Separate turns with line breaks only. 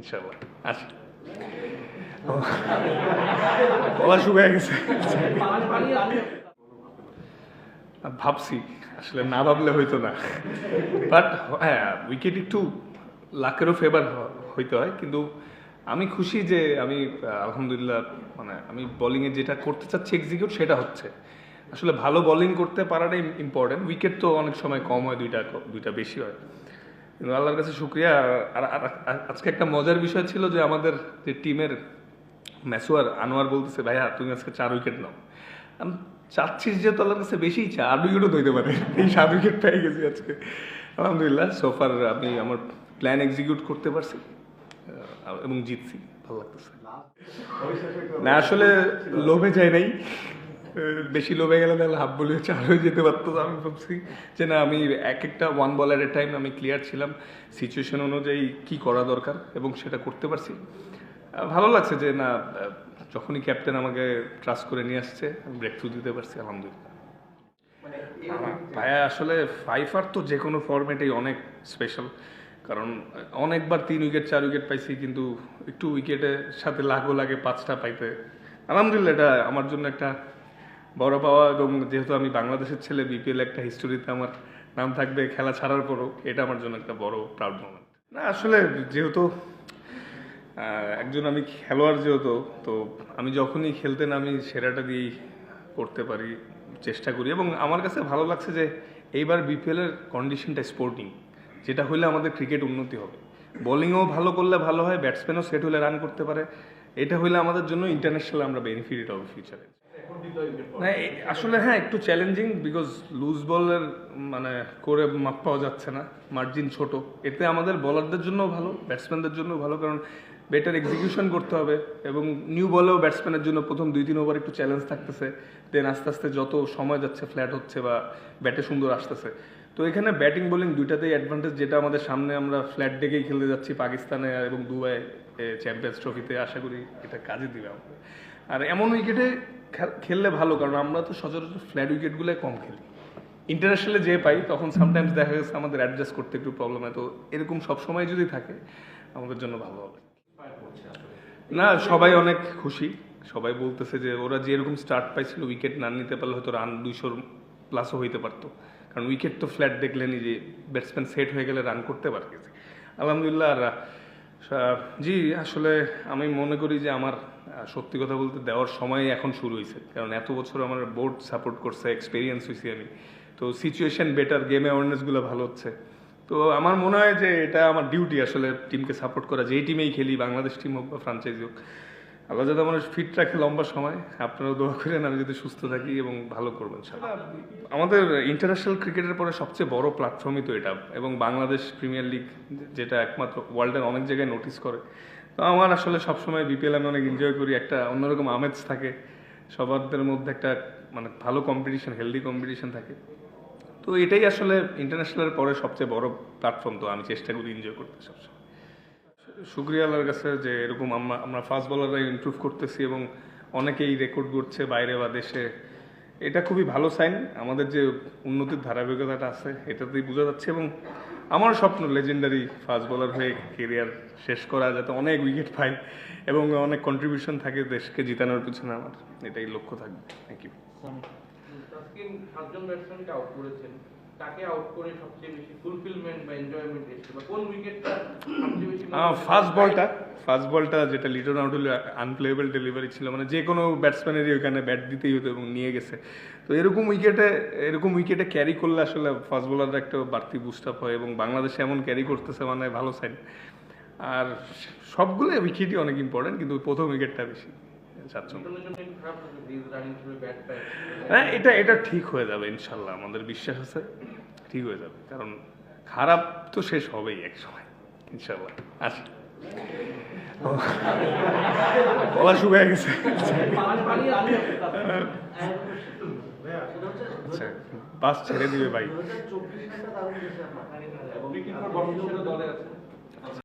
ইনশাল্লাহ আসি। গলা শুকায় গেছে। ভাবছি আসলে না ভাবলে হইতো না, বাট হ্যাঁ উইকেট একটু লাকেরও ফেভার হইতে হয়, কিন্তু আমি খুশি যে আমি আলহামদুলিল্লাহ মানে আমি বোলিংয়ে যেটা করতে চাচ্ছি এক্সিকিউট সেটা হচ্ছে। আসলে ভালো বোলিং করতে পারাটাই ইম্পর্টেন্ট, উইকেট তো অনেক সময় কম হয়, দুইটা বেশি হয়, কিন্তু আল্লাহর কাছে শুক্রিয়া। আজকে একটা মজার বিষয় ছিল যে আমাদের যে টিমের মেসোয়ার আনোয়ার বলতেছে, ভাইয়া তুমি আজকে 4 উইকেট নাও। আমি চাচ্ছিস যেহেতু আল্লাহর কাছে বেশিই 8 উইকেটও ধরতে পারে, এই 7 উইকেট পেয়ে গেছি আজকে আলহামদুলিল্লাহ। সোফার আমি আমার প্ল্যান এক্সিকিউট করতে পারছি এবং জিতছি, ভালো লাগতেছে। না আসলে লোভে যায় নাই, বেশি লোভে গেলে তাহলে হাফ বলে 4 হয়ে যেতে পারতো। আমি ভাবছি যে না, আমি একটা 1 বল এট এ টাইম আমি ক্লিয়ার ছিলাম, সিচুয়েশন অনুযায়ী কি করা দরকার এবং সেটা করতে পারছি। ভালো লাগছে যে না, যখনই ক্যাপ্টেন আমাকে ট্রাস্ট করে নিয়ে আসছে আমি ব্রেক থ্রু দিতে পারছি আলহামদুলিল্লাহ। ভাইয়া আসলে 5 তো যে কোনো ফরম্যাটেই অনেক স্পেশাল, কারণ অনেকবার 3 উইকেট 4 উইকেট পাইছি, কিন্তু একটু উইকেটের সাথে লাগও লাগে 5টা পাইতে। আলহামদুলিল্লাহ এটা আমার জন্য একটা বড় পাওয়া, এবং যেহেতু আমি বাংলাদেশের ছেলে, বিপিএল একটা হিস্টোরিতে আমার নাম থাকবে খেলা ছাড়ার পরও, এটা আমার জন্য একটা বড় প্রাউড মোমেন্ট। না আসলে যেহেতু একজন আমি খেলোয়াড়, যেহেতু তো আমি যখনই খেলতে নামি সেরাটা দিয়েই করতে পারি, চেষ্টা করি। এবং আমার কাছে ভালো লাগছে যে এইবার বিপিএলের কন্ডিশনটা স্পোর্টিং, যেটা হলে আমাদের ক্রিকেট উন্নতি হবে। বোলিংও ভালো করলে ভালো হয়, ব্যাটসম্যানও সেট হলে রান করতে পারে, এটা হলে আমাদের জন্য ইন্টারন্যাশনাল আমরা বেনিফিট হবে ফিউচারে। না আসলে হ্যাঁ একটু চ্যালেঞ্জিং, বিকজ লুজ বলের মানে করে মাপ পাওয়া যাচ্ছে না, মার্জিন ছোট। এতে আমাদের বলারদের জন্য ভালো, ব্যাটসম্যানদের জন্য ভালো, কারণ বেটার এক্সিকিউশন করতে হবে। এবং নিউ বলেও ব্যাটসম্যানের জন্য প্রথম 2-3 ওভার একটু চ্যালেঞ্জ থাকতেছে, দেন আস্তে আস্তে যত সময় যাচ্ছে ফ্ল্যাট হচ্ছে বা ব্যাটে সুন্দর আসতেছে। তো এখানে ব্যাটিং বোলিং দুইটাতেই অ্যাডভান্টেজ, যেটা আমাদের সামনে আমরা ফ্ল্যাট ডেকেই খেলতে যাচ্ছি পাকিস্তানে এবং দুবাই চ্যাম্পিয়ন্স ট্রফিতে, আশা করি এটা কাজে দিবে আমাদের। আর এমন উইকেটে খেললে ভালো, কারণ আমরা তো সচরাচর ফ্ল্যাট উইকেটগুলোই কম খেলি। ইন্টারন্যাশনালে যে পাই তখন সামটাইমস দেখা গেছে আমাদের অ্যাডজাস্ট করতে একটু প্রবলেম হয়, তো এরকম সবসময় যদি থাকে আমাদের জন্য ভালো হবে। না সবাই অনেক খুশি, সবাই বলতেছে যে ওরা যেরকম স্টার্ট পাইছিল, উইকেট না নিতে পারলে হয়তো রান 200 প্লাসও হইতে পারতো, কারণ উইকেট তো ফ্ল্যাট দেখলেনি যে ব্যাটসম্যান সেট হয়ে গেলে রান করতে পারছে আলহামদুলিল্লাহ। আর জি আসলে আমি মনে করি যে আমার সত্যি কথা বলতে দেওয়ার সময় এখন শুরু হয়েছে, কারণ এত বছর আমার বোর্ড সাপোর্ট করছে, এক্সপিরিয়েন্স হয়েছি আমি, তো সিচুয়েশন বেটার, গেম অ্যাওয়ারনেসগুলো ভালো হচ্ছে। তো আমার মনে হয় যে এটা আমার ডিউটি আসলে টিমকে সাপোর্ট করা, যেই টিমেই খেলি, বাংলাদেশ টিম হোক বা ফ্রাঞ্চাইজি হোক। আল্লাহ যাতে আমার ফিট রাখে লম্বা সময়, আপনারাও দোয়া করেন আমি যদি সুস্থ থাকি এবং ভালো করবেন ইনশাআল্লাহ। আমাদের ইন্টারন্যাশনাল ক্রিকেটের পরে সবচেয়ে বড় প্ল্যাটফর্মই তো এটা, এবং বাংলাদেশ প্রিমিয়ার লিগ যেটা একমাত্র ওয়ার্ল্ডের অনেক জায়গায় নোটিস করে। তো আমার আসলে সবসময় বিপিএল আমি অনেক এনজয় করি, একটা অন্যরকম আমেজ থাকে সবারদের মধ্যে, একটা মানে ভালো কম্পিটিশন, হেলদি কম্পিটিশন থাকে। তো এটাই আসলে ইন্টারন্যাশনালের পরে সবচেয়ে বড় প্ল্যাটফর্ম, তো আমি চেষ্টা করি এনজয় করতে সবসময়। শুক্রিয়া আল্লাহর কাছে যে এরকম আমরা ফাস্ট বলাররা ইমপ্রুভ করতেছি এবং অনেকেই রেকর্ড করছে বাইরে বা দেশে, এটা খুবই ভালো সাইন। আমাদের যে উন্নতির ধারাবাহিকতাটা আছে এটাতেই বোঝা যাচ্ছে, এবং আমার স্বপ্ন লেজেন্ডারি ফাস্ট বলার হয়ে কেরিয়ার শেষ করা, যাতে অনেক উইকেট পাই এবং অনেক কন্ট্রিবিউশন থাকে দেশকে জিতানোর পিছনে, আমার এটাই লক্ষ্য থাকবে। Thank you.
তাসকিন 7জন ব্যাটসম্যানকে আউট করেছেন, তাকে আউট করে সবচেয়ে বেশি ফুলফিলমেন্ট বা এনজয়মেন্ট এসেছে, বা কোন উইকেটটা সবচেয়ে বেশি?
ফার্স্ট বলটা যেটা লিটন আউট হলে আনপ্লেয়েবল ডেলিভারি ছিল, মানে যে কোনো ব্যাটসম্যানেরই ওইখানে ব্যাট দিতেই হতো এবং নিয়ে গেছে। তো এরকম উইকেটে ক্যারি করলে আসলে ফাস্ট বোলাররা একটা বাড়তি বুস্ট আপ হয়, এবং বাংলাদেশে এমন ক্যারি করতেছে মানে ভালো সাইন। আর সবগুলো উইকেটই অনেক ইম্পর্টেন্ট, কিন্তু প্রথম উইকেটটা বেশি। হ্যাঁ এটা ঠিক হয়ে যাবে ইনশাল্লাহ, আমাদের বিশ্বাস আছে ঠিক হয়ে যাবে, কারণ খারাপ তো শেষ হবেই এক সময় ইনশাল্লাহ। আসি। গলা শুকায় গেছে। আচ্ছা বাস ছেড়ে দিবে ভাই।
দলে আছে।